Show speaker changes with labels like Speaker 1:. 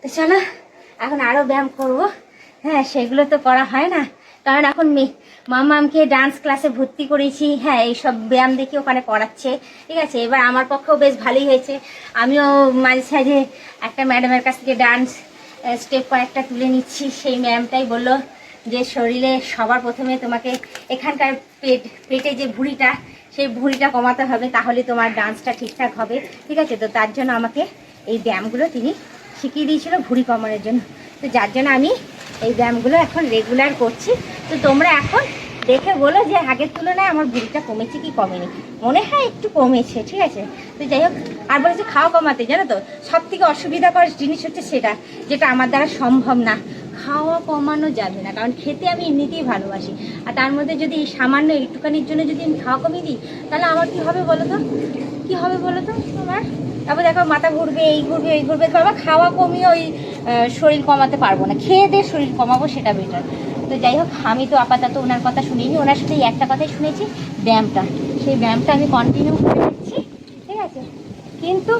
Speaker 1: তো চলো এখন আরও ব্যায়াম করব। হ্যাঁ, সেগুলো তো করা হয় না, কারণ এখন মামামকে ডান্স ক্লাসে ভর্তি করেছি। হ্যাঁ, এইসব ব্যায়াম দেখি ওখানে করাচ্ছে, ঠিক আছে। এবার আমার পক্ষেও বেশ ভালোই হয়েছে। আমিও মাঝে সাঝে একটা ম্যাডামের কাছ থেকে ডান্স স্টেপ কয়েকটা তুলে নিচ্ছি। সেই ম্যামটাই বললো যে শরীরে সবার প্রথমে তোমাকে এখানকার পেটে যে ভুঁড়িটা, সেই ভুঁড়িটা কমাতে হবে, তাহলে তোমার ডান্সটা ঠিকঠাক হবে, ঠিক আছে। তো তার জন্য আমাকে এই ব্যায়ামগুলো তিনি শিখিয়ে দিয়েছিল ভুঁড়ি কমানোর জন্য। তো যার জন্য আমি এই ব্যায়ামগুলো এখন রেগুলার করছি। তো তোমরা এখন দেখে বলো যে আগের তুলনায় আমার ভুঁড়িটা কমেছে কি কমেনি। মনে হয় একটু কমেছে, ঠিক আছে। তো যাই হোক, আর বলেছে খাওয়া কমাতে, জানো তো সব থেকে অসুবিধাকর জিনিস হচ্ছে সেটা, যেটা আমার দ্বারা সম্ভব না। খাওয়া কমানো যাবে না, কারণ খেতে আমি এমনিতেই ভালোবাসি। আর তার মধ্যে যদি সামান্য একটুখানির জন্য যদি আমি খাওয়া কমিয়ে দিই, তাহলে আমার কী হবে বলো তো, কী হবে বলো তো আমার? তারপর দেখো মাথা ঘুরবে, এই ঘুরবে, এই ঘুরবে। বাবা খাওয়া কমিয়ে ওই শরীর কমাতে পারবো না, খেয়ে দিয়ে শরীর কমাবো, সেটা বেটার। তো যাই হোক, আমি তো আপাতত ওনার কথা শুনিনি, ওনার সাথে একটা কথাই শুনেছি, ব্যায়ামটা। সেই ব্যায়ামটা আমি কন্টিনিউ করে দিচ্ছি, ঠিক আছে। কিন্তু